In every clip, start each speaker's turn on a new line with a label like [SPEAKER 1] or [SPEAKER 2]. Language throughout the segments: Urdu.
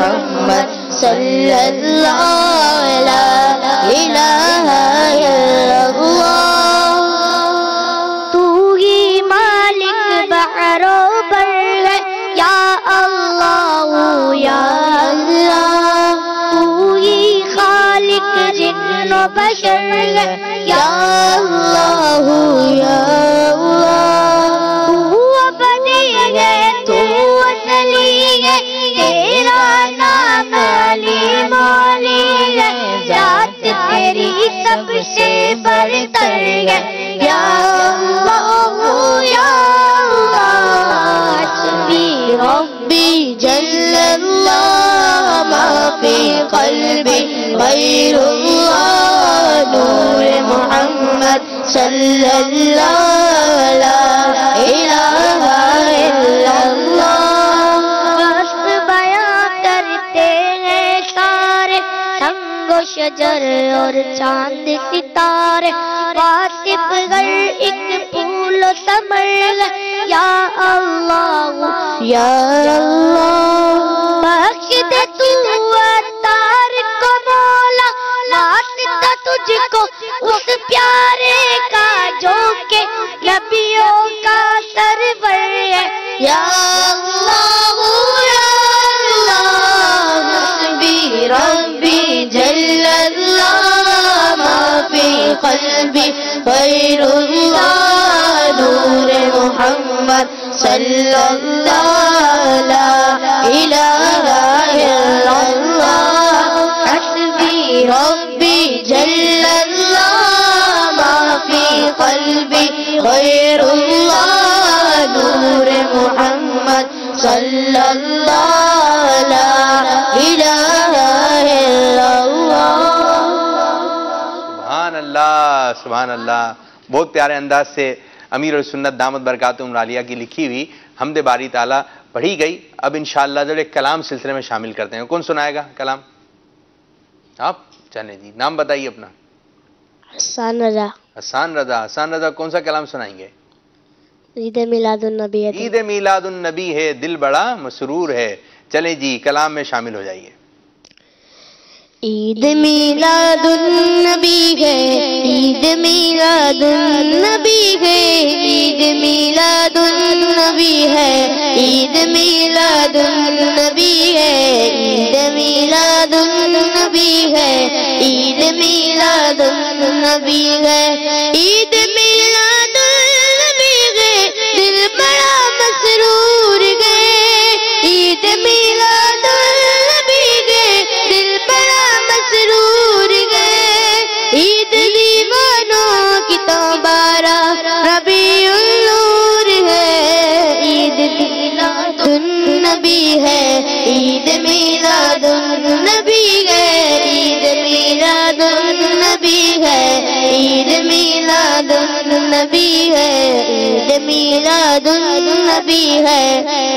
[SPEAKER 1] محمد صلی اللہ لا الہ الا اللہ. تو ہی مالک بحر و بر ہے یا اللہ یا اللہ. تو ہی خالق جن و بشر ہے یا اللہ یا اللہ. تو ابدی ہے تو ازلی ہے تیرا نام علی مولی ہے. ذات تیری سب سے برتر ہے یا اللہ یا اللہ. حسبی ربی جل اللہ ما فی قلبی غیر اللہ. نور محمد صلی اللہ لا الہ الا اللہ. وصف بیان کرتے ہیں سارے سنگ و شجر اور چاند ستارے. واصف گر ایک پھول و ثمر ہے یا اللہ یا اللہ. بخش دے تو عطار کو مولا واسطہ تجھ کو اس پیارے کا جو کہ نبیوں کا سرور ہے یا اللہ یا اللہ. حسبی ربی جل اللہ ما فی قلبی غیر اللہ. نور محمد صلی اللہ لا الہ الا اللہ. حسبی ربی جل اللہ ما فی قلبی غیر اللہ. نور محمد صلی اللہ لا الہ الا اللہ.
[SPEAKER 2] سبحان اللہ سبحان اللہ. بہت پیارے انداز سے امیر السنت دامت برکاتہم العالیہ کی لکھی ہوئی حمد باری تعالیٰ پڑھی گئی. اب انشاءاللہ ذرا کلام سلسلے میں شامل کرتے ہیں. کون سنائے گا کلام؟ آپ چلیں جی. نام بتائیے اپنا.
[SPEAKER 1] حسان رضا.
[SPEAKER 2] حسان رضا. حسان رضا کون سا کلام سنائیں گے؟
[SPEAKER 1] عید میلاد النبی ہے.
[SPEAKER 2] عید میلاد النبی ہے دل بڑا مسرور ہے. چلیں جی کلام میں شامل ہو جائیے.
[SPEAKER 1] عید میلاد النبی ہے عید میلاد النبی ہے عید میلاد النبی ہے عید میلاد النبی ہے عید میلاد النبی ہے عید میلاد النبی ہے عید میلاد النبی ہے دل بڑا مسرور ہے عید میلاد النبی ہے دل بڑا مسرور گئے عید دیوانوں کی تمہارا ربیع النور ہے عید میلاد النبی ہے عید میلاد النبی ہے عید میلاد النبی ہے عید میلاد النبی ہے عید میلاد النبی ہے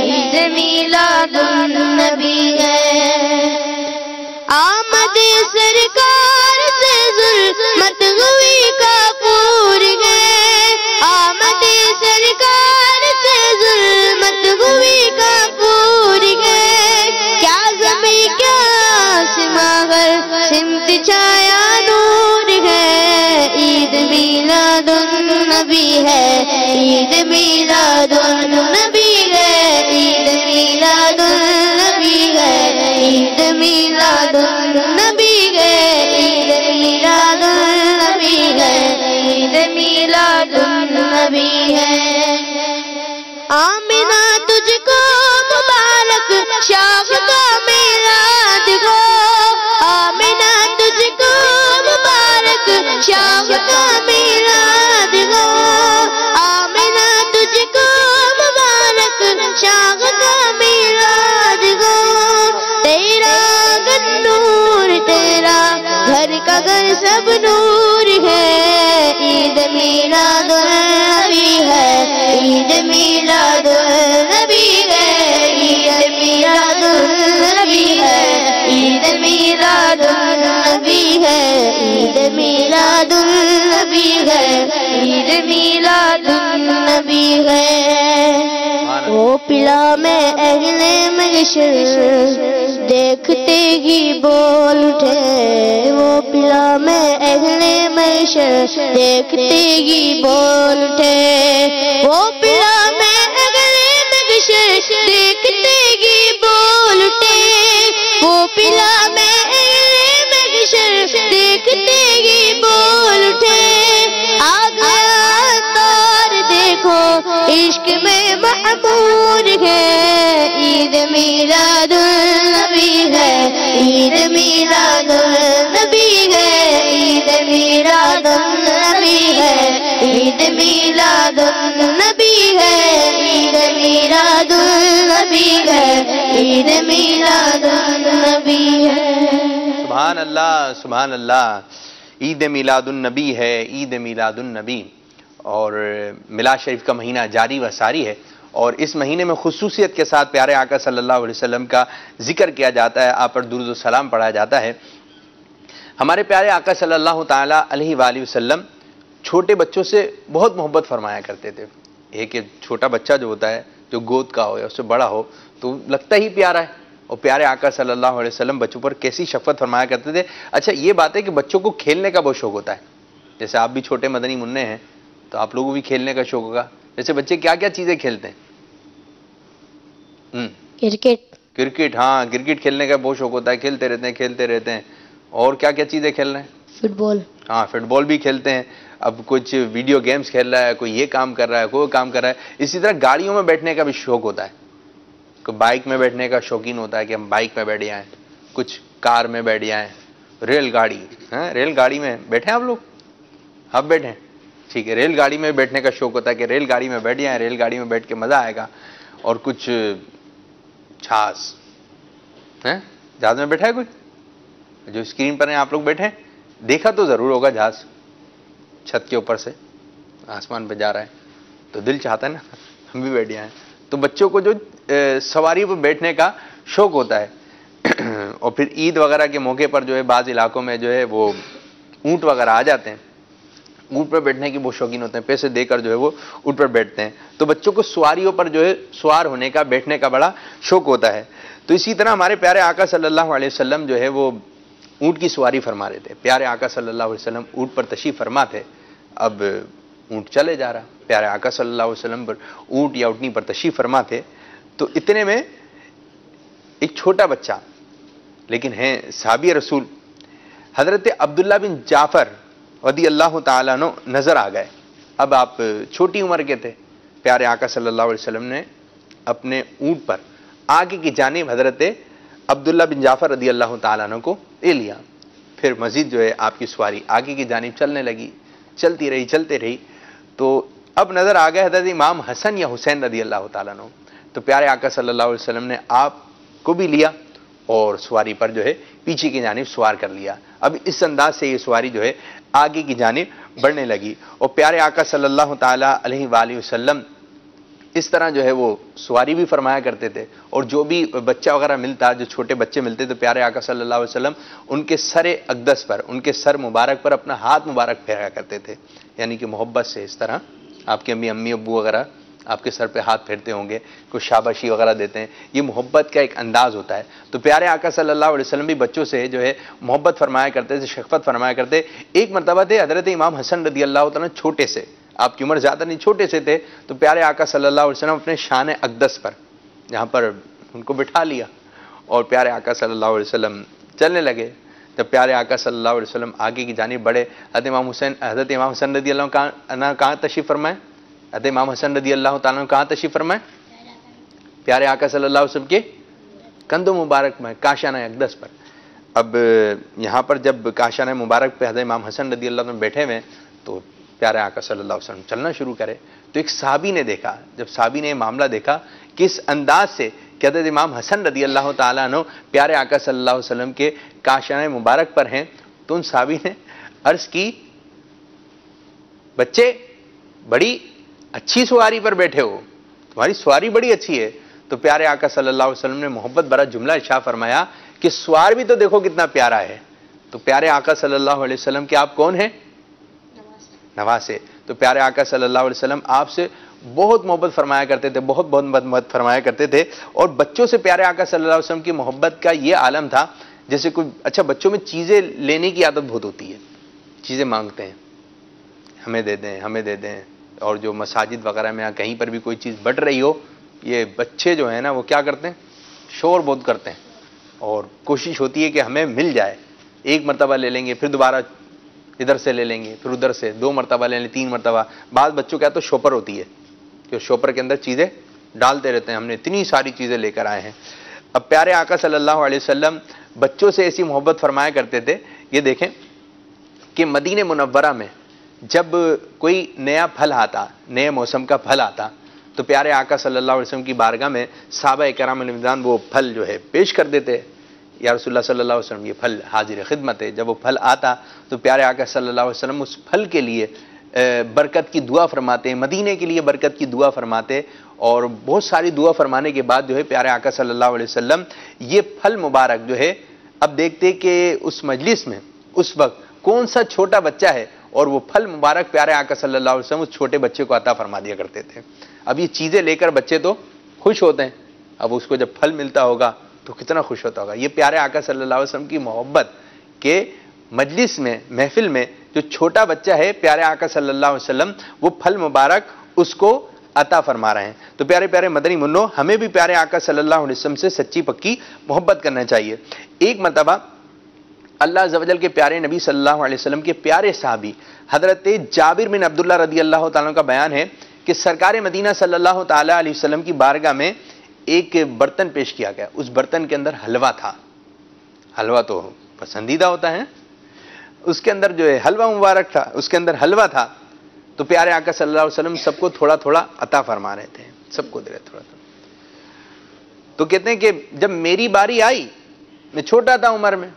[SPEAKER 1] عید میلاد النبی ہے. آمد سرکار سے ظلمت ہوئی کافور گئے آمد سرکار سے ظلمت ہوئی کافور گئے. کیا زمین کیا آسمان سمت چھایا نور ہے عید میلاد النبی ہے عید میلاد النبی ہے عید میلاد النبی ہے عید میلاد النبی ہے عید میلاد النبی ہے عید میلاد النبی ہے. آمینہ تجھ کو مبارک شاخ کا میلاد ہو آمینہ تجھ کو مبارک شاخ کا میلاد ہو آمینہ تجھ کو مبارک شاخ کا میلاد ہو. تیرا گھر نور تیرا گھر کا گھر سب نور ہے عید میلاد النبی ہے عید میلاد النبی ہے عید میلاد النبی ہے عید میلاد النبی ہے عید میلاد النبی ہے عید میلاد النبی ہے. وہ پلا میں اہل محشر دیکھتے ہی بول اٹھے وہ پلا میں اہل محشر دیکھتے ہی بول اٹھے وہ پلا میں اہل محشر دیکھتے ہی بول اٹھے وہ پلا میں اہل محشر دیکھتے ہی بول اٹھے آ گیا تار دیکھو عشق میں معمور ہے عید میلاد النبی ہے عید میلاد النبی ہے عید میلاد النبی ہے عید میلاد النبی ہے عید میلاد النبی ہے عید میلاد النبی ہے.
[SPEAKER 2] سبحان اللہ سبحان اللہ. عید میلاد النبی ہے عید میلاد النبی. اور میلاد شریف کا مہینہ جاری و ساری ہے اور اس مہینے میں خصوصیت کے ساتھ پیارے آقا صلی اللہ علیہ وسلم کا ذکر کیا جاتا ہے, آپ پر درود و سلام پڑھا جاتا ہے. ہمارے پیارے آقا صلی اللہ تعالیٰ علیہ وآلہ وسلم چھوٹے بچوں سے بہت محبت فرمایا کرتے تھے. ایک چھوٹا بچہ جو ہوتا ہے جو گود کا ہو یا اس سے بڑا ہو تو لگتا ہی پیارا ہے, اور پیارے آقا صلی اللہ علیہ وسلم بچوں پر کیسی شفقت فرمایا کرتے تھے. اچھا یہ بات ہے کہ بچوں کو کھیلنے کا بہت شوق ہوتا ہے, جیسے آپ بھی چھوٹے مدنی منع ہیں تو آپ لوگوں کو بھی کھیلنے کا شوق ہوگا. جیسے بچے کیا کیا چیزیں کھیلتے ہیں؟ کرکٹ. ہاں کرکٹ کھیلنے کا بہت شوق ہوتا ہے, کھیلتے رہتے ہیں. اور کیا کیا چیزیں کھیل رہے ہیں؟
[SPEAKER 1] فٹ بال.
[SPEAKER 2] ہاں فٹ بال بھی کھیلتے ہیں. اب کچھ ویڈیو گیمز کھیل رہا ہے, کوئی یہ کام کر رہا ہے, کوئی کام کر رہا ہے. اسی طرح گاڑیوں میں بیٹھنے کا بھی شوق ہوتا ہے. کوئی بائک میں بیٹھنے کا شوقین ہوتا ہے کہ ہم بائک میں بیٹھ جائیں, کچھ کار میں بیٹھ جائیں. ریل گاڑی, ریل گاڑی میں بیٹھے آپ لوگ؟ آپ بیٹھیں ٹھیک ہے. ریل گاڑی میں بیٹھنے کا شوق ہوتا ہے کہ ریل گاڑی میں بیٹھ جائیں, ریل گاڑی میں بیٹھ کے مزہ آئے گا. اور کچھ جہاز, جہاز میں بیٹھا ہے کوئی؟ جو اسکرین پر ہیں آپ لوگ بیٹھے, دیکھا تو ضرور ہوگا جہاز چھت کے اوپر سے آسمان پہ جا رہا ہے تو دل چاہتا ہے نا ہم بھی بیٹھ جائیں. تو بچوں کو جو سواری پہ بیٹھنے کا شوق ہوتا ہے. اور پھر عید وغیرہ کے موقع پر جو ہے بعض علاقوں میں جو ہے وہ اونٹ وغیرہ آ جاتے ہیں, اونٹ پر بیٹھنے کی بہت شوقین ہوتے ہیں, پیسے دے کر جو ہے وہ اونٹ پر بیٹھتے ہیں. تو بچوں کو سواریوں پر جو ہے سوار ہونے کا, بیٹھنے کا بڑا شوق ہوتا ہے. تو اسی طرح ہمارے پیارے آقا صلی اللہ علیہ وسلم جو ہے وہ اونٹ کی سواری فرما رہے تھے. پیارے آقا صلی اللہ علیہ وسلم اونٹ پر تشریف فرما تھے. اب اونٹ چلے جا رہا, پیارے آقا صلی اللہ علیہ وسلم پر اونٹ یا اونٹنی پر تشریف فرما تھے. تو اتنے میں ایک چھوٹا بچہ لیکن ہے صحابی رسول حضرت عبداللہ بن جعفر رضی اللہ تعالیٰ عنہ نظر آ گئے. اب آپ چھوٹی عمر کے تھے. پیارے آقا صلی اللہ علیہ وسلم نے اپنے اونٹ پر آگے کی جانب حضرت عبداللہ بن جعفر رضی اللہ تعالیٰ عنہ کو لے لیا. پھر مزید جو ہے آپ کی سواری آگے کی جانب چلنے لگی, چلتی رہی. تو اب نظر آ گئے حضرت امام حسن یا حسین رضی اللہ تعالیٰ عنہ. تو پیارے آقا صلی اللہ علیہ وسلم نے آپ کو بھی لیا اور سواری پر جو ہے پیچھے کی جانب سوار کر لیا. اب اس انداز سے یہ سواری جو ہے آگے کی جانب بڑھنے لگی. اور پیارے آقا صلی اللہ تعالیٰ علیہ وآلہ وسلم اس طرح جو ہے وہ سواری بھی فرمایا کرتے تھے. اور جو بھی بچہ وغیرہ ملتا, جو چھوٹے بچے ملتے تو پیارے آقا صلی اللہ علیہ وسلم ان کے سر اقدس پر, ان کے سر مبارک پر اپنا ہاتھ مبارک پھیرایا کرتے تھے. یعنی کہ محبت سے اس طرح آپ کے امی ابو وغیرہ آپ کے سر پہ ہاتھ پھیرتے ہوں گے, کوئی شاباشی وغیرہ دیتے ہیں. یہ محبت کا ایک انداز ہوتا ہے. تو پیارے آقا صلی اللہ علیہ وسلم بھی بچوں سے جو ہے محبت فرمایا کرتے تھے, شفقت فرمایا کرتے. ایک مرتبہ تھے حضرت امام حسن رضی اللہ تعالیٰ چھوٹے سے, آپ کی عمر زیادہ نہیں, چھوٹے سے تھے. تو پیارے آقا صلی اللہ علیہ وسلم اپنے شان اقدس پر جہاں پر ان کو بٹھا لیا اور پیارے آقا صلی اللہ علیہ وسلم چلنے لگے. جب پیارے آقا صلی اللہ علیہ وسلم آگے کی جانب بڑھے, حضرت امام حسن رضی اللہ عنہ کہاں تشریف فرمائے؟ حضرت امام حسن رضی اللہ تعالیٰ کہاں تشریف فرمائے؟ پیارے آقا صلی اللہ علیہ وسلم کے کندھوں مبارک میں, کاشانہ اقدس پر. اب یہاں پر جب کاشانہ مبارک پہ حضرت امام حسن رضی اللہ عنہ بیٹھے ہوئے تو پیارے آقا صلی اللہ علیہ وسلم چلنا شروع کرے. تو ایک صحابی نے دیکھا, جب صحابی نے یہ معاملہ دیکھا کس انداز سے کہ حضرت امام حسن رضی اللہ تعالیٰ عنہ پیارے آقا صلی اللہ علیہ وسلم کے کاشانہ مبارک پر ہیں, تو ان صحابی نے عرض کی, بچے بڑی اچھی سواری پر بیٹھے ہو, تمہاری سواری بڑی اچھی ہے. تو پیارے آقا صلی اللہ علیہ وسلم نے محبت بھرا جملہ ارشاد فرمایا کہ سوار بھی تو دیکھو کتنا پیارا ہے. تو پیارے آقا صلی اللہ علیہ وسلم کے آپ کون ہیں؟ نواسے. تو پیارے آقا صلی اللہ علیہ وسلم آپ سے بہت محبت فرمایا کرتے تھے، بہت محبت فرمایا کرتے تھے، اور بچوں سے پیارے آقا صلی اللہ علیہ وسلم کی محبت کا یہ عالم تھا جیسے کوئی اچھا بچوں میں چیزیں لینے کی عادت بہت ہوتی ہے، چیزیں مانگتے ہیں، ہمیں دے دیں ہمیں دے دیں، اور جو مساجد وغیرہ میں کہیں پر بھی کوئی چیز بٹ رہی ہو، یہ بچے جو ہیں نا وہ کیا کرتے ہیں، شور بہت کرتے ہیں، اور کوشش ہوتی ہے کہ ہمیں مل جائے، ایک مرتبہ لے لیں گے پھر دوبارہ ادھر سے لے لیں گے، پھر ادھر سے 2 مرتبہ لے لیں، 3 مرتبہ، بعض بچوں کا تو شوپر ہوتی ہے جو شوپر کے اندر چیزیں ڈالتے رہتے ہیں، ہم نے اتنی ساری چیزیں لے کر آئے ہیں۔ اب پیارے آقا صلی اللہ علیہ وسلم بچوں سے ایسی محبت فرمایا کرتے تھے، یہ دیکھیں کہ مدینہ منورہ میں جب کوئی نیا پھل آتا، نئے موسم کا پھل آتا، تو پیارے آقا صلی اللہ علیہ وسلم کی بارگاہ میں صحابہ کرام رضوان وہ پھل جو ہے پیش کر دیتے، یا رسول اللہ صلی اللہ علیہ وسلم یہ پھل حاضر خدمت ہے۔ جب وہ پھل آتا تو پیارے آقا صلی اللہ علیہ وسلم اس پھل کے لیے برکت کی دعا فرماتے، مدینے کے لیے برکت کی دعا فرماتے، اور بہت ساری دعا فرمانے کے بعد جو ہے پیارے آقا صلی اللہ علیہ وسلم یہ پھل مبارک جو ہے، اب دیکھتے کہ اس مجلس میں اس وقت کون سا چھوٹا بچہ ہے، اور وہ پھل مبارک پیارے آقا صلی اللہ علیہ وسلم اس چھوٹے بچے کو عطا فرما دیا کرتے تھے۔ اب یہ چیزیں لے کر بچے تو خوش ہوتے ہیں، اب اس کو جب پھل ملتا ہوگا تو کتنا خوش ہوتا ہوگا۔ یہ پیارے آقا صلی اللہ علیہ وسلم کی محبت کہ مجلس میں، محفل میں جو چھوٹا بچہ ہے، پیارے آقا صلی اللہ علیہ وسلم وہ پھل مبارک اس کو عطا فرما رہے ہیں۔ تو پیارے پیارے مدنی منو، ہمیں بھی پیارے آقا صلی اللہ علیہ وسلم سے سچی پکی محبت کرنا چاہیے۔ ایک مرتبہ اللہ عز و جل کے پیارے نبی صلی اللہ علیہ وسلم کے پیارے صحابی حضرت جابر بن عبداللہ رضی اللہ تعالیٰ کا بیان ہے کہ سرکار مدینہ صلی اللہ تعالیٰ علیہ وسلم کی بارگاہ میں ایک برتن پیش کیا گیا، اس برتن کے اندر حلوہ تھا، حلوہ تو پسندیدہ ہوتا ہے، اس کے اندر جو ہے حلوہ مبارک تھا، اس کے اندر حلوہ تھا، تو پیارے آقا صلی اللہ علیہ وسلم سب کو تھوڑا تھوڑا عطا فرما رہے تھے، سب کو دے رہے تھوڑا تھوڑا۔ تو کہتے ہیں کہ جب میری باری آئی، میں چھوٹا تھا عمر میں،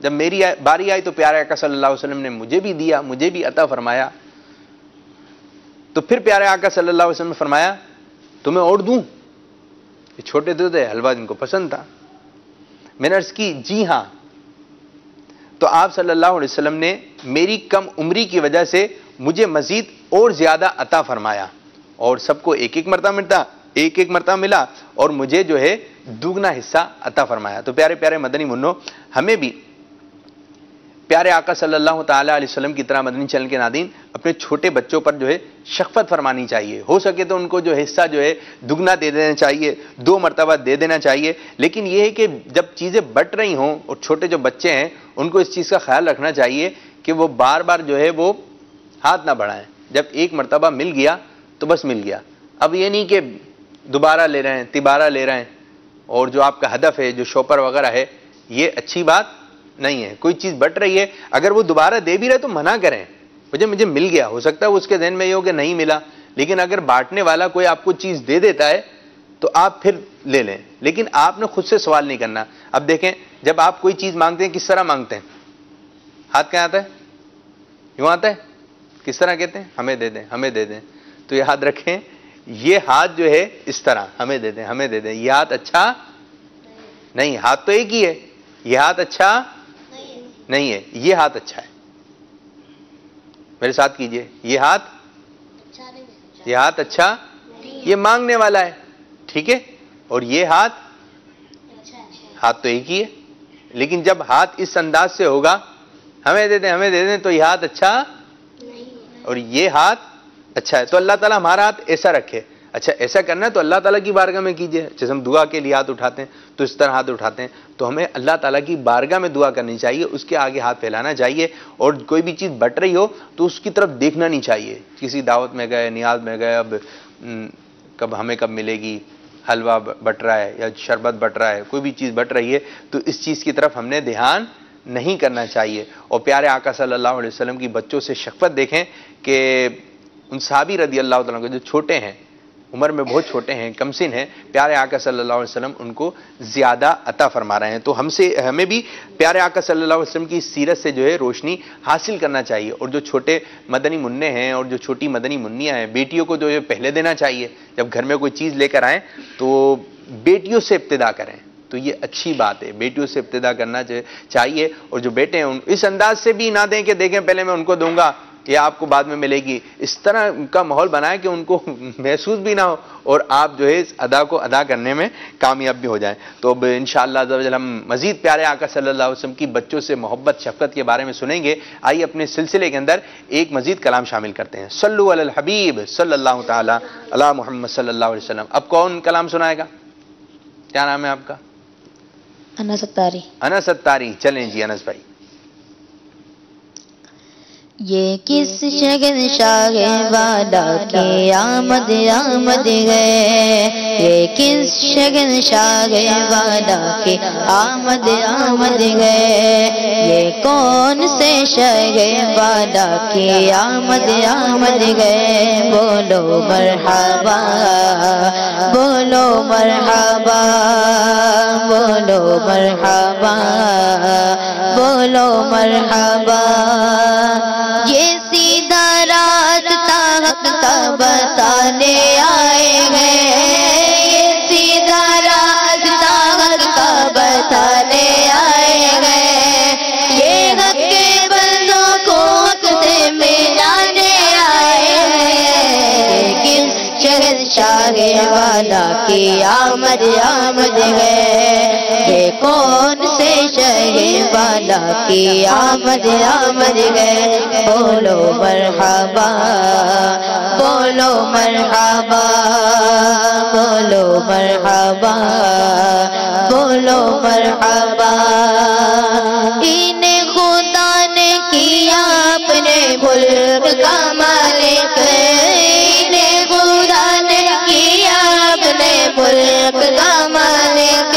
[SPEAKER 2] جب میری باری آئی تو پیارے آقا صلی اللہ علیہ وسلم نے مجھے بھی دیا، مجھے بھی عطا فرمایا۔ تو پھر پیارے آقا صلی اللہ علیہ وسلم نے فرمایا تمہیں اور دوں؟ یہ چھوٹے تھے، حلوہ جن کو پسند تھا۔ میں نے عرض کی جی ہاں۔ تو آپ صلی اللہ علیہ وسلم نے میری کم عمری کی وجہ سے مجھے مزید اور زیادہ عطا فرمایا، اور سب کو ایک ایک مرتبہ ملا، اور مجھے جو ہے دوگنا حصہ عطا فرمایا۔ تو پیارے پیارے مدنی منو، ہمیں بھی پیارے آقا صلی اللہ تعالیٰ علیہ وسلم کی طرح مدنی چینل کے ناظرین اپنے چھوٹے بچوں پر جو ہے شفقت فرمانی چاہیے، ہو سکے تو ان کو جو حصہ جو ہے دگنا دے دینا چاہیے، 2 مرتبہ دے دینا چاہیے، لیکن یہ ہے کہ جب چیزیں بٹ رہی ہوں اور چھوٹے جو بچے ہیں ان کو اس چیز کا خیال رکھنا چاہیے کہ وہ بار بار جو ہے وہ ہاتھ نہ بڑھائیں، جب ایک مرتبہ مل گیا تو بس مل گیا، اب یہ نہیں کہ دوبارہ لے رہے ہیں، تیبارہ لے رہے ہیں، اور جو آپ کا ہدف ہے جو شوپر وغیرہ ہے، یہ اچھی بات نہیں ہے۔ کوئی چیز بٹ رہی ہے، اگر وہ دوبارہ دے بھی رہے تو منع کریں، مجھے مل گیا، ہو سکتا ہے اس کے ذہن میں یہ ہو کہ نہیں ملا، لیکن اگر بانٹنے والا کوئی آپ کو چیز دے دیتا ہے تو آپ پھر لے لیں، لیکن آپ نے خود سے سوال نہیں کرنا۔ اب دیکھیں جب آپ کوئی چیز مانگتے ہیں کس طرح مانگتے ہیں؟ ہاتھ کیا آتا ہے؟ یوں آتا ہے؟ کس طرح کہتے ہیں؟ ہمیں دے دیں ہمیں دے دیں۔ تو یاد رکھیں یہ ہاتھ جو ہے اس طرح ہمیں دے دیں ہمیں دے دیں، یہ ہاتھ اچھا نہیں، ہاتھ تو ایک ہی ہے، یہ ہاتھ اچھا نہیں ہے، یہ ہاتھ اچھا ہے۔ میرے ساتھ کیجئے، یہ ہاتھ اچھا، یہ مانگنے والا ہے، ٹھیک ہے، اور یہ ہاتھ تو ایک ہی ہے، لیکن جب ہاتھ اس انداز سے ہوگا ہمیں دے دیں تو یہ ہاتھ اچھا اور یہ ہاتھ اچھا ہے۔ تو اللہ تعالیٰ ہمارا ہاتھ ایسا رکھے۔ اچھا ایسا کرنا ہے تو اللہ تعالیٰ کی بارگاہ میں کیجئے، جیسے ہم دعا کے لیے ہاتھ اٹھاتے ہیں تو اس طرح ہاتھ اٹھاتے ہیں، تو ہمیں اللہ تعالیٰ کی بارگاہ میں دعا کرنی چاہیے، اس کے آگے ہاتھ پھیلانا چاہیے، اور کوئی بھی چیز بٹ رہی ہو تو اس کی طرف دیکھنا نہیں چاہیے۔ کسی دعوت میں گئے، نیاز میں گئے، اب ہمیں کب ملے گی، حلوہ بٹ رہا ہے یا شربت بٹ رہا ہے، کوئی بھی چیز بٹ رہی ہے تو اس چیز کی طرف ہم نے دھیان نہیں کرنا چاہیے۔ اور پیارے آقا صلی اللہ علیہ وسلم کی بچوں سے شفقت دیکھیں کہ ان صحابی رضی اللہ تعالیٰ جو چھوٹے ہیں، عمر میں بہت چھوٹے ہیں، کم سن ہیں، پیارے آقا صلی اللہ علیہ وسلم ان کو زیادہ عطا فرما رہے ہیں۔ تو ہمیں بھی پیارے آقا صلی اللہ علیہ وسلم کی سیرت سے جو ہے روشنی حاصل کرنا چاہیے، اور جو چھوٹے مدنی منع ہیں اور جو چھوٹی مدنی منیاں ہیں، بیٹیوں کو جو ہے پہلے دینا چاہیے، جب گھر میں کوئی چیز لے کر آئیں تو بیٹیوں سے ابتدا کریں، تو یہ اچھی بات ہے، بیٹیوں سے ابتدا کرنا چاہیے، اور جو بیٹے ہیں اس انداز سے بھی نہ دیں کہ دیکھیں پہلے میں ان کو دوں گا یہ آپ کو بعد میں ملے گی. اس طرح کا ماحول بنائیں کہ ان کو محسوس بھی نہ ہو اور آپ جو ہے اس ادا کو ادا کرنے میں کامیاب بھی ہو جائیں. تو اب انشاءاللہ عز و جل ہم مزید پیارے آقا صلی اللہ علیہ وسلم کی بچوں سے محبت شفقت کے بارے میں سنیں گے. آئیے اپنے سلسلے کے اندر ایک مزید کلام شامل کرتے ہیں. صلو علی الحبیب صلی اللہ تعالی علی محمد صلی اللہ علیہ وسلم. اب کون کلام سنائے گا؟ کیا نام ہے آپ کا؟
[SPEAKER 1] انس ستاری.
[SPEAKER 2] انس ستاری. چلیں جی انس بھائی.
[SPEAKER 1] یہ کس شہنشاہ والا کی آمد آمد ہے، یہ کس شہنشاہ والا کی آمد آمد ہے، یہ کون سے شہ والا کی آمد آمد ہے. بولو مرحبا بولو مرحبا بولو مرحبا بولو مرحبا. یہ سیدھا راستہ حق کا بتانے آئے ہیں، یہ سیدھا راستہ حق کا بتانے آئے ہیں، یہ حق کے بندوں کو حق سے ملانے آئے ہیں. کس شہنشاہ والا کی آمد آمد ہے، یہ کون سے شہ والا کی آمد آمد ہے. بولو مرحبا بولو مرحبا بولو مرحبا بولو مرحبا. انہیں خدا نے کیا اپنے ملک کا مالک، انہیں خدا نے کیا اپنے ملک کا مالک،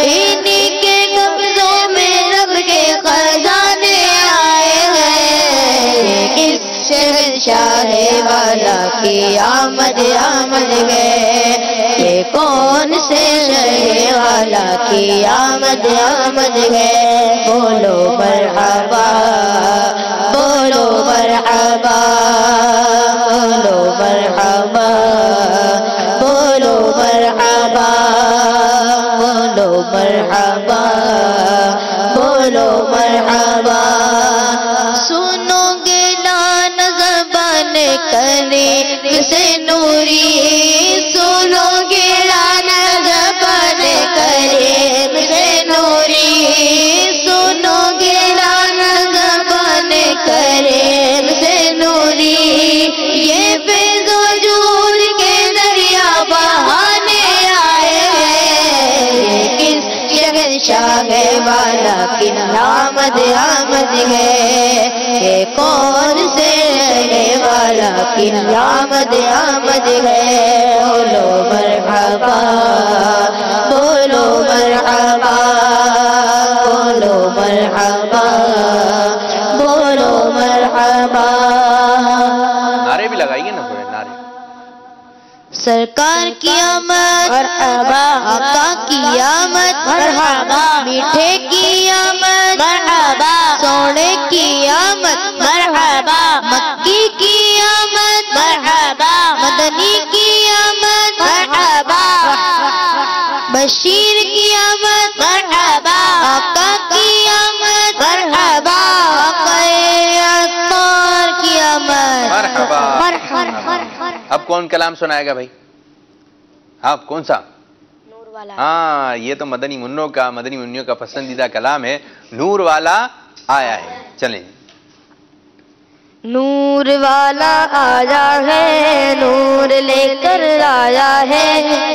[SPEAKER 1] انہیں کے قبضوں میں رب کے خزانے آئے ہیں. کس شہنشاہ والا کی آمد آمد ہے، یہ کون سے شہ والا کی آمد آمد ہے. بولو مرحبا بولو مرحبا بولو مرحبا بولو مرحبا بولو مرحبا بولو مرحبا. سنو گے لان زبان کریم سے نوری، سنو گے لان زبان کریم سے نوری، سنو گے لان زبان کریم سے نوری. یہ فیض و جود کے دریا بہانے آئے ہیں. کس شہنشاہ والا کی آمد آمد ہے، یہ کون سے شہ والا کی آمد آمد ہے. بولو مرحبا بولو مرحبا بولو مرحبا بولو مرحبا.
[SPEAKER 2] نعرے بھی لگائیے نا تھوڑے نعرے.
[SPEAKER 1] سرکار کی آمد مرحبا، آقا کی آمد مرحبا، میٹھے کی آمد مرحبا، سونے کی آمد مرحبا، مکی کی آمد مرحبا، مدنی کی آمد مرحبا، بشیر کی آمد مرحبا، آقا کی آمد مرحبا، آقا عطار کی آمد
[SPEAKER 2] مرحبا.
[SPEAKER 1] مرحبا.
[SPEAKER 2] اب کون کلام سنائے گا بھائی؟ آپ کون سا؟
[SPEAKER 1] نور والا.
[SPEAKER 2] ہاں یہ تو مدنی منوں کا پسندیدہ کلام ہے. نور والا آیا ہے. چلیں.
[SPEAKER 1] نور والا آیا ہے، نور لے کر آیا ہے،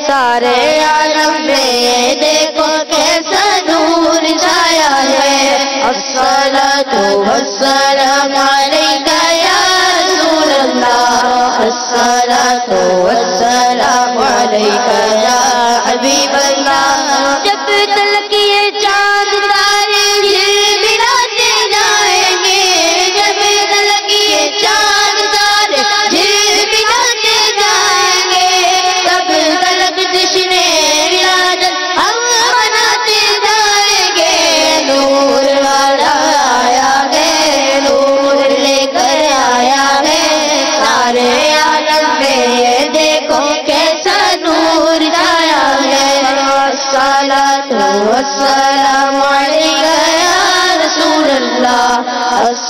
[SPEAKER 1] سارے عالم میں دیکھو کیسا نور چھایا ہے. الصلاۃ والسلام علیکہ یا رسول اللہ، الصلاۃ والسلام علیکہ یا حبیب اللہ. جب تلک یہ چاند تارے جھلملاتے جائیں گے، جب تلک یہ چاند تارے جھلملاتے جائیں گے، تب تلک جشن ولادت ہم مناتے جائیں گے. نور والا آیا ہے، نور لے کر آیا ہے، سارے عالم میں دیکھو کیسا نور چھایا ہے. الصلاۃ والسلام علیکہ یا رسول اللہ،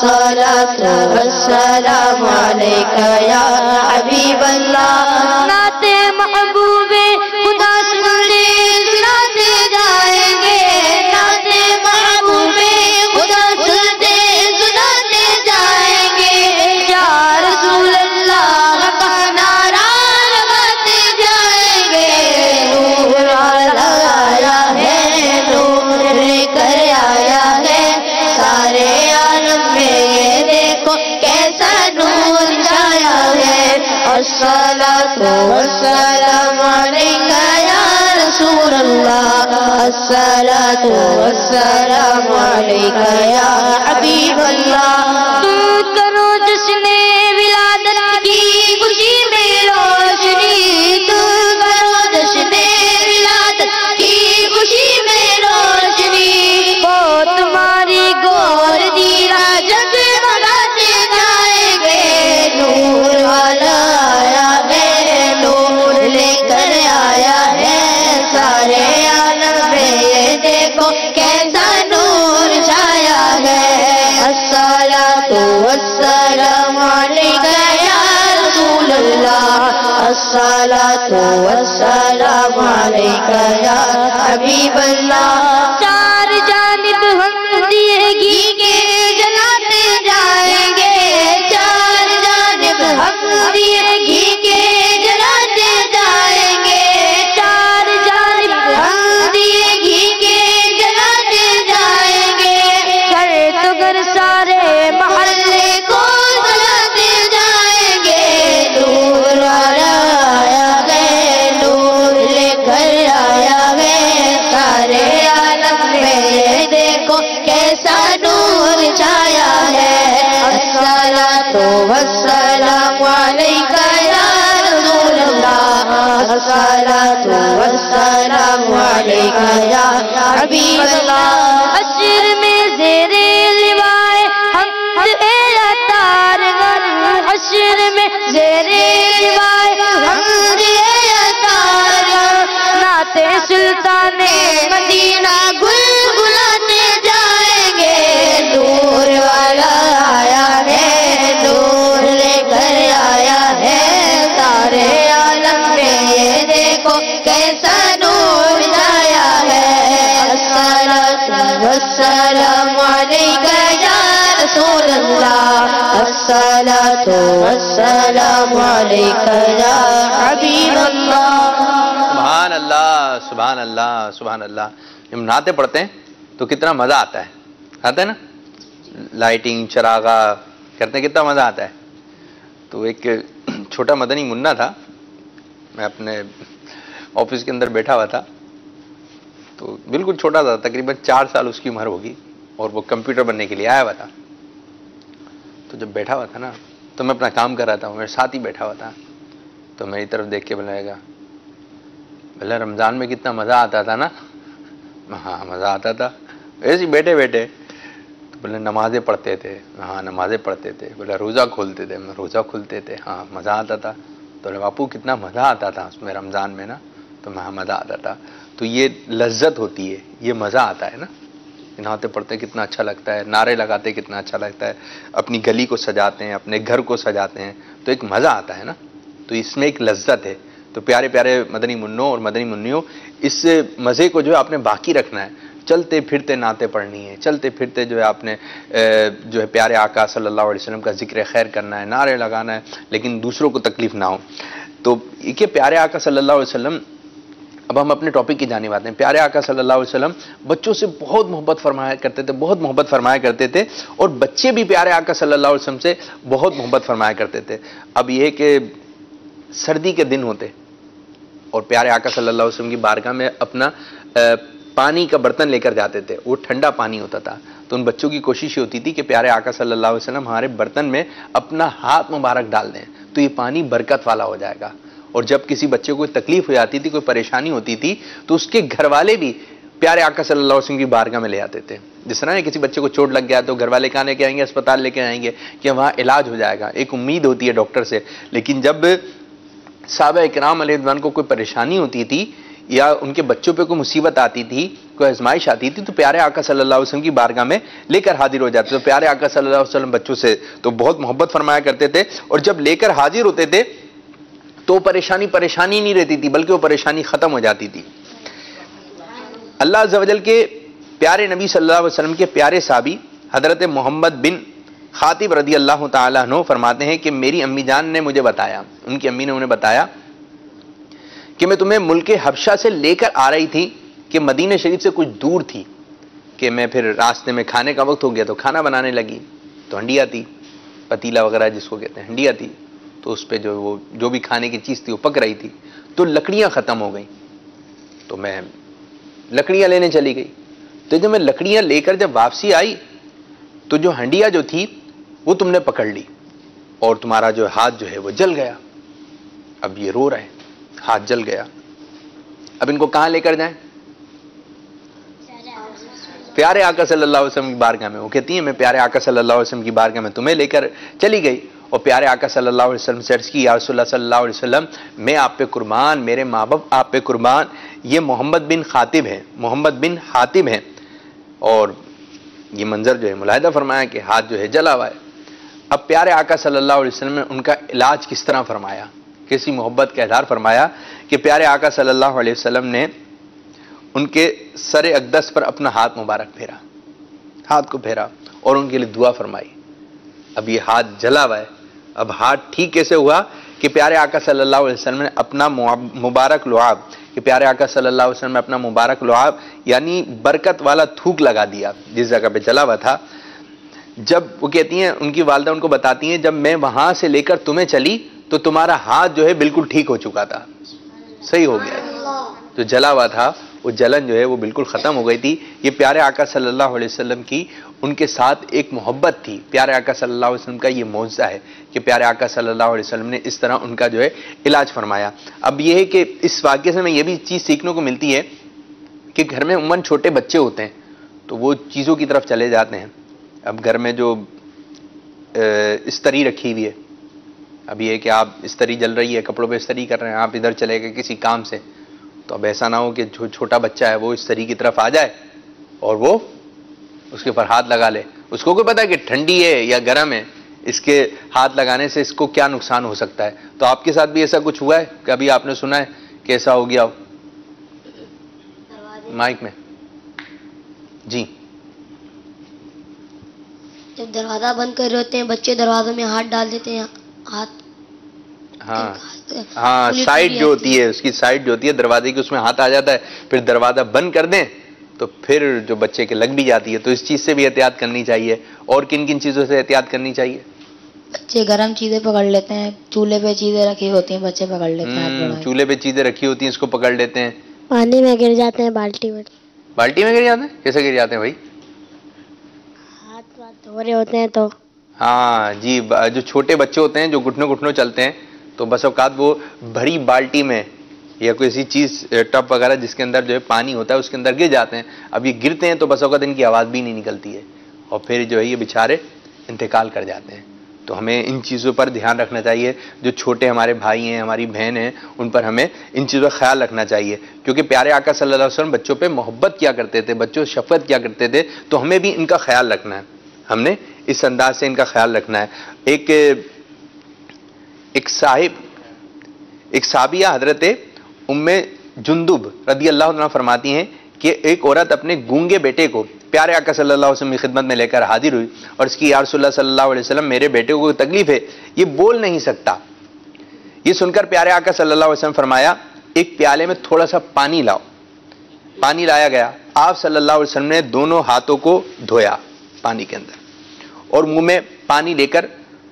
[SPEAKER 1] الصلاة والسلام عليك يا حبيب الله نعت محبوب خدا سنتے سناتے جائیں گے نعت محبوب خدا سنتے سناتے جائیں گے یا رسول اللہ کا نعرہ لگاتے جائیں گے نور والا آیا ہے نور لے کر آیا ہے سارے عالم میں یہ دیکھو کیسا نور چھایا ہے الصلاة والسلام عليك يا رسول الله الصلاة والسلام عليك يا حبيب الله تم کرو جشن ولادت کی خوشی میں روشنی تم کرو جشن ولادت کی خوشی میں روشنی وہ تمہاری گود دیرا جگمگاتے جائیں گے نور والا آیا ہے نور لے کر آیا ہے سارے عالم میں یہ دیکھو کیسا نور چھایا ہے الصلاة والسلام عليك يا رسول الله الصلاة والسلام عليك يا حبيب الله چار جانب ہم دیے گھی کے جلاتے جائیں گے چار جانب ہم دیے گھی کے جلاتے جائیں گے چار جانب ہم دیے گھی کے جلاتے جائیں گے گھر تو گھر سارے محلے کو جلاتے جائیں گے نور والا آیا ہے نور لے کر آیا ہے سارے عالم میں یہ دیکھو کیسا نور چھایا ہے الصلاة والسلام عليك يا رسول الله الصلاة والسلام عليك يا حبيب الله حشر میں زیر لوائے حمد عطار حشر میں زیر لوائے حمد عطار نعت سلطان مدینہ گلگلاتے جائیں گے نور والا آیا ہے نور لے کر آیا ہے سارے عالم میں یہ دیکھو کیسا نور چھایا ہے الصلاة والسلام عليك يا رسول الله الصلاة والسلام عليك يا حبيب الله
[SPEAKER 2] سبحان اللہ سبحان اللہ سبحان اللہ ہم نعتیں پڑھتے ہیں تو کتنا مزہ آتا ہے نا لائٹنگ چراغا کرتے ہیں کتنا مزہ آتا ہے تو ایک چھوٹا مدنی منا تھا میں اپنے آفس کے اندر بیٹھا ہوا تھا تو بالکل چھوٹا تھا تقریباً 4 سال اس کی عمر ہوگی اور وہ کمپیوٹر بننے کے لیے آیا ہوا تھا تو جب بیٹھا ہوا تھا نا تو میں اپنا کام کر رہا تھا میرے ساتھ ہی بیٹھا ہوا تھا تو میری طرف دیکھ کے بلائے گا بھلا رمضان میں کتنا مزہ آتا تھا نا ہاں مزہ آتا تھا ایسے بیٹھے بیٹھے تو بولے نمازیں پڑھتے تھے ہاں نمازیں پڑھتے تھے بولے روزہ کھولتے تھے روزہ کھولتے تھے ہاں مزہ آتا تھا تو باپو کتنا مزہ آتا تھا اس میں رمضان میں نا تو ہاں مزہ آتا تھا تو یہ لذت ہوتی ہے یہ مزہ آتا ہے نا نعتیں پڑھتے کتنا اچھا لگتا ہے نعرے لگاتے کتنا اچھا لگتا ہے اپنی گلی کو سجاتے ہیں اپنے گھر کو سجاتے ہیں تو ایک مزہ آتا ہے نا تو اس میں ایک لذت ہے تو پیارے پیارے مدنی منوں اور مدنی منیوں اس مزے کو جو ہے آپ نے باقی رکھنا ہے چلتے پھرتے نعتیں پڑھنی ہے چلتے پھرتے جو ہے آپ نے جو ہے پیارے آقا صلی اللہ علیہ وسلم کا ذکر خیر کرنا ہے نعرے لگانا ہے لیکن دوسروں کو تکلیف نہ ہو تو یہ پیارے آقا صلی اللہ علیہ وسلم اب ہم اپنے ٹاپک کی جانب آتے ہیں پیارے آقا صلی اللہ علیہ وسلم بچوں سے بہت محبت فرمایا کرتے تھے بہت محبت فرمایا کرتے تھے اور بچے بھی پیارے آقا صلی اللہ علیہ وسلم سے بہت محبت فرمایا کرتے تھے اب یہ کہ سردی کے دن ہوتے اور پیارے آقا صلی اللہ علیہ وسلم کی بارگاہ میں اپنا پانی کا برتن لے کر جاتے تھے وہ ٹھنڈا پانی ہوتا تھا تو ان بچوں کی کوشش یہ ہوتی تھی کہ پیارے آقا صلی اللہ علیہ وسلم ہمارے برتن میں اپنا ہاتھ مبارک ڈال دیں تو یہ پانی برکت والا ہو جائے گا اور جب کسی بچے کو کوئی تکلیف ہو جاتی تھی کوئی پریشانی ہوتی تھی تو اس کے گھر والے بھی پیارے آقا صلی اللہ علیہ وسلم کی بارگاہ میں لے آتے تھے جس طرح کسی بچے کو چوٹ لگ گیا تو گھر والے کہاں لے کے آئیں گے اسپتال لے کے آئیں گے کہ وہاں علاج ہو جائے گا ایک امید ہوتی ہے ڈاکٹر سے لیکن جب صحابہ اکرام علیہ رضوان کو کوئی پریشانی ہوتی تھی یا ان کے بچوں پہ کوئی مصیبت آتی تھی، کوئی آزمائش آتی تھی، تو پیارے آقا صلی اللہ علیہ وسلم کی بارگاہ میں لے کر حاضر ہو جاتے. تو پیارے آقا صلی اللہ علیہ وسلم بچوں سے تو بہت محبت فرمایا کرتے تھے، اور جب لے کر حاضر ہوتے تھے تو پریشانی نہیں رہتی تھی، بلکہ وہ پریشانی ختم ہو جاتی تھی. اللہ عز و جل کے پیارے نبی صلی اللہ علیہ وسلم کے پیارے صحابی حضرت محمد بن خاطب رضی اللہ تعالیٰ عنہ فرماتے ہیں کہ میری امی جان نے مجھے بتایا، ان کی امی نے انہیں بتایا کہ میں تمہیں ملک حبشہ سے لے کر آ رہی تھی کہ مدینہ شریف سے کچھ دور تھی، کہ میں پھر راستے میں کھانے کا وقت ہو گیا تو کھانا بنانے لگی، تو ہنڈیا تھی، پتیلا وغیرہ جس کو کہتے ہیں ہنڈیا تھی، تو اس پہ جو بھی کھانے کی چیز تھی وہ پک رہی تھی، تو لکڑیاں ختم ہو گئیں، تو میں لکڑیاں لینے چلی گئی. تو جب میں لکڑیاں لے کر جب واپسی آئی تو جو ہنڈیا جو تھی وہ تم نے پکڑ لی، اور تمہارا جو ہاتھ جو ہے وہ جل گیا. اب یہ رو رہے، ہاتھ جل گیا. اب ان کو کہاں لے کر جائیں؟ پیارے آقا صلی اللہ علیہ وسلم کی بارگاہ میں. وہ کہتی ہیں میں پیارے آقا صلی اللہ علیہ وسلم کی بارگاہ میں تمہیں لے کر چلی گئی، اور پیارے آقا صلی اللہ علیہ وسلم سے عرض کی یا رسول اللہ صلی اللہ علیہ وسلم میں آپ پہ قربان، میرے ماں باپ آپ پہ قربان، یہ محمد بن خاطب ہیں، محمد بن حاتب ہیں. اور یہ منظر جو ہے ملاحظہ فرمایا کہ ہاتھ جو ہے جلا ہوا ہے. اب پیارے آقا صلی اللہ علیہ وسلم نے ان کا علاج کس طرح فرمایا، کسی محبت کا اظہار فرمایا کہ پیارے آقا صلی اللہ علیہ وسلم نے ان کے سر اقدس پر اپنا ہاتھ مبارک پھیرا، ہاتھ کو پھیرا اور ان کے لیے دعا فرمائی. اب یہ ہاتھ جلا ہوا ہے، اب ہاتھ ٹھیک کیسے ہوا کہ پیارے آقا صلی اللہ علیہ وسلم نے اپنا مبارک لعاب، کہ پیارے آقا صلی اللہ علیہ وسلم نے اپنا مبارک لعاب یعنی برکت والا تھوک لگا دیا جس جگہ پہ جلا ہوا تھا. جب وہ کہتی ہیں ان کی والدہ ان کو بتاتی ہیں جب میں وہاں سے لے کر تمہیں چلی تو تمہارا ہاتھ جو ہے بالکل ٹھیک ہو چکا تھا، صحیح ہو گیا، جو جلا ہوا تھا وہ جلن جو ہے وہ بالکل ختم ہو گئی تھی. یہ پیارے آقا صلی اللہ علیہ وسلم کی ان کے ساتھ ایک محبت تھی. پیارے آقا صلی اللہ علیہ وسلم کا یہ معجزہ ہے کہ پیارے آقا صلی اللہ علیہ وسلم نے اس طرح ان کا جو ہے علاج فرمایا. اب یہ ہے کہ اس واقعے سے ہمیں یہ بھی چیز سیکھنے کو ملتی ہے کہ گھر میں عموماً چھوٹے بچے ہوتے ہیں تو وہ چیزوں کی طرف چلے جاتے ہیں. اب گھر میں جو استری رکھی ہوئی ہے، اب یہ ہے کہ آپ استری جل رہی ہے، کپڑوں پہ استری کر رہے ہیں، آپ ادھر چلے گئے کسی کام سے، تو اب ایسا نہ ہو کہ جو چھوٹا بچہ ہے وہ استری کی طرف آ جائے اور وہ اس کے اوپر ہاتھ لگا لے. اس کو کوئی پتا ہے کہ ٹھنڈی ہے یا گرم ہے، اس کے ہاتھ لگانے سے اس کو کیا نقصان ہو سکتا ہے. تو آپ کے ساتھ بھی ایسا کچھ ہوا ہے کہ ابھی آپ نے سنا ہے کہ ایسا ہو گیا ہو؟ مائک میں جی.
[SPEAKER 1] جب دروازہ بند کر رہے ہوتے ہیں بچے دروازے میں ہاتھ ڈال دیتے ہیں، ہاتھ
[SPEAKER 2] ہاں سائڈ جو ہوتی ہے اس کی سائڈ جو ہوتی ہے دروازے کی، اس میں ہاتھ آ جاتا ہے، پھر دروازہ بند کر دیں تو پھر جو بچے کے لگ بھی جاتی ہے. تو اس چیز سے بھی احتیاط کرنی چاہیے. اور کن کن چیزوں سے احتیاط کرنی چاہیے؟
[SPEAKER 1] بچے گرم چیزیں پکڑ لیتے ہیں، چولہے پہ چیزیں رکھی ہوتی ہیں بچے پکڑ لیتے ہیں،
[SPEAKER 2] چولہے پہ چیزیں رکھی ہوتی ہیں اس کو پکڑ لیتے ہیں،
[SPEAKER 1] پانی میں گر جاتے ہیں، بالٹی میں
[SPEAKER 2] گر جاتے ہیں. کیسے گر جاتے ہیں بھائی؟
[SPEAKER 1] ہاتھ دھو رہے ہوتے ہیں تو.
[SPEAKER 2] ہاں جی، جو چھوٹے بچے ہوتے ہیں جو گھٹنوں چلتے ہیں تو بس اوقات وہ بھری بالٹی میں یا کوئی ایسی چیز ٹب وغیرہ جس کے اندر جو ہے پانی ہوتا ہے اس کے اندر گر جاتے ہیں. اب یہ گرتے ہیں تو بس اوقات ان کی آواز بھی نہیں نکلتی ہے اور پھر جو ہے یہ بیچارے انتقال کر جاتے ہیں. تو ہمیں ان چیزوں پر دھیان رکھنا چاہیے. جو چھوٹے ہمارے بھائی ہیں، ہماری بہن ہیں، ان پر ہمیں ان چیزوں کا خیال رکھنا چاہیے، کیونکہ پیارے آقا صلی اللہ علیہ وسلم بچوں پہ محبت کیا کرتے تھے، بچوں سے شفقت کیا کرتے تھے. تو ہمیں بھی ان کا خیال رکھنا ہے، ہم نے اس انداز سے ان کا خیال رکھنا ہے. ایک صحابیہ حضرت ام جندب رضی اللہ عنہ فرماتی ہیں کہ ایک عورت اپنے گونگے بیٹے کو پیارے آقا صلی اللہ علیہ وسلم کی خدمت میں لے کر حاضر ہوئی اور اس کی یا رسول اللہ صلی اللہ علیہ وسلم میرے بیٹے کو کوئی تکلیف ہے، یہ بول نہیں سکتا. یہ سن کر پیارے آقا صلی اللہ علیہ وسلم فرمایا ایک پیالے میں تھوڑا سا پانی لاؤ. پانی لایا گیا. آپ صلی اللہ علیہ وسلم نے دونوں ہاتھوں کو دھویا پانی کے اندر اور منہ میں پانی لے کر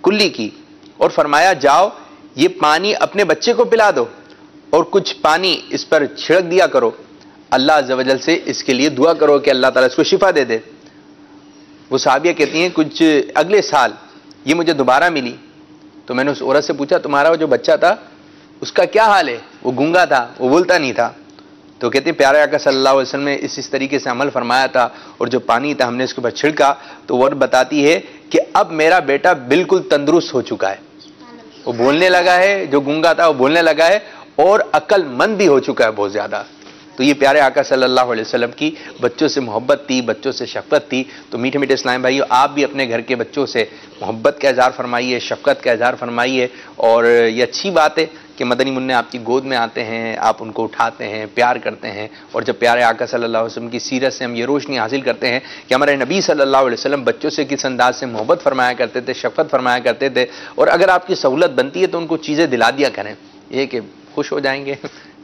[SPEAKER 2] کلی کی اور فرمایا جاؤ یہ پانی اپنے بچے کو پلا دو اور کچھ پانی اس پر چھڑک دیا کرو، اللہ عز و جل سے اس کے لیے دعا کرو کہ اللہ تعالیٰ اس کو شفا دے دے. وہ صحابیہ کہتی ہیں کچھ اگلے سال یہ مجھے دوبارہ ملی تو میں نے اس عورت سے پوچھا تمہارا وہ جو بچہ تھا اس کا کیا حال ہے؟ وہ گونگا تھا، وہ بولتا نہیں تھا. تو کہتے ہیں پیارے آقا صلی اللہ علیہ وسلم نے اس طریقے سے عمل فرمایا تھا اور جو پانی تھا ہم نے اس کے اوپر چھڑکا تو وہ بتاتی ہے کہ اب میرا بیٹا بالکل تندرست ہو چکا ہے، وہ بولنے لگا ہے، جو گونگا تھا وہ بولنے لگا ہے اور عقل مند بھی ہو چکا ہے بہت زیادہ. تو یہ پیارے آقا صلی اللہ علیہ وسلم کی بچوں سے محبت تھی، بچوں سے شفقت تھی. تو میٹھے میٹھے اسلام بھائیو، آپ بھی اپنے گھر کے بچوں سے محبت کا اظہار فرمائیے، شفقت کا اظہار فرمائیے. اور یہ اچھی بات ہے کہ مدنی منع آپ کی گود میں آتے ہیں، آپ ان کو اٹھاتے ہیں، پیار کرتے ہیں. اور جب پیارے آقا صلی اللہ علیہ وسلم کی سیرت سے ہم یہ روشنی حاصل کرتے ہیں کہ ہمارے نبی صلی اللہ علیہ وسلم بچوں سے کس انداز سے محبت فرمایا کرتے تھے، شفقت فرمایا کرتے تھے. اور اگر آپ کی سہولت بنتی ہے تو ان کو چیزیں دلا دیا کریں، یہ کہ خوش ہو جائیں گے.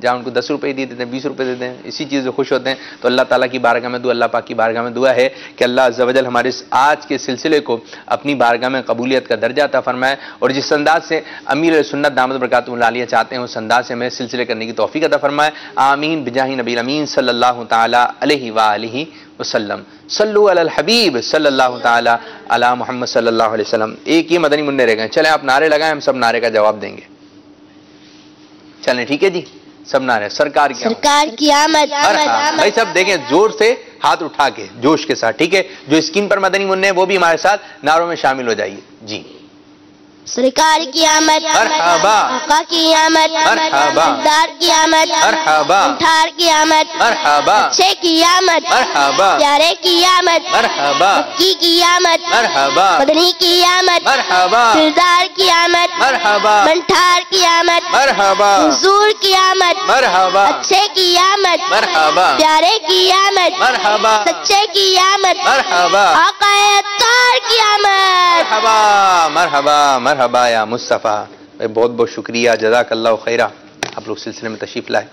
[SPEAKER 2] جہاں ان کو 10 روپے دے دیتے ہیں، 20 روپے دے دیں، اسی چیز سے خوش ہوتے ہیں. تو اللہ تعالیٰ کی بارگاہ میں دعا، اللہ پاک کی بارگاہ میں دعا ہے کہ اللہ عز و جل ہمارے اس آج کے سلسلے کو اپنی بارگاہ میں قبولیت کا درجہ عطا فرمائے. اور جس انداز سے امیر سنت دامت برکاتہ العالیہ چاہتے ہیں اس انداز سے ہمیں سلسلے کرنے کی توفیق عطا فرمائے. آمین بجاہ نبی امین صلی اللہ تعالیٰ علیہ وآلہ وسلم. صلو علی الحبیب صلی اللہ تعالیٰ علی محمد صلی اللہ علیہ وسلم. ایک یہ مدنی منع رہ گئے، چلیں آپ نعرے لگائیں، ہم سب نعرے کا جواب دیں گے. چلیں ٹھیک ہے جی، سب نعرے. سرکار
[SPEAKER 1] کی آمد.
[SPEAKER 2] بھائی سب دیکھیں زور سے ہاتھ اٹھا کے جوش کے ساتھ، ٹھیک ہے. جو اسکرین پر مدنی منع ہے وہ بھی ہمارے ساتھ نعروں میں شامل ہو جائیے. جی
[SPEAKER 1] سرکار کی آمد،
[SPEAKER 2] مرحبا.
[SPEAKER 1] آقا کی آمد،
[SPEAKER 2] مرحبا.
[SPEAKER 1] دار کی آمد،
[SPEAKER 2] مرحبا.
[SPEAKER 1] ٹھار کی آمد،
[SPEAKER 2] مرحبا.
[SPEAKER 1] اچھے کی آمد،
[SPEAKER 2] مرحبا.
[SPEAKER 1] پیارے کی آمد،
[SPEAKER 2] مرحبا.
[SPEAKER 1] مکی کی آمد،
[SPEAKER 2] مرحبا.
[SPEAKER 1] مدنی کی آمد،
[SPEAKER 2] مرحبا.
[SPEAKER 1] سردار کی آمد،
[SPEAKER 2] مرحبا.
[SPEAKER 1] منٹھار کی آمد،
[SPEAKER 2] مرحبا.
[SPEAKER 1] حضور کی آمد،
[SPEAKER 2] مرحبا.
[SPEAKER 1] اچھے کی آمد،
[SPEAKER 2] مرحبا.
[SPEAKER 1] پیارے کی آمد،
[SPEAKER 2] مرحبا.
[SPEAKER 1] سچے کی آمد،
[SPEAKER 2] مرحبا.
[SPEAKER 1] آقا اتار کی آمد.
[SPEAKER 2] مرحبا. مرحبا. مرحبا یا مصطفیٰ. بہت بہت شکریہ، جزاک اللہ خیرہ. آپ لوگ سلسلے میں تشریف لائے.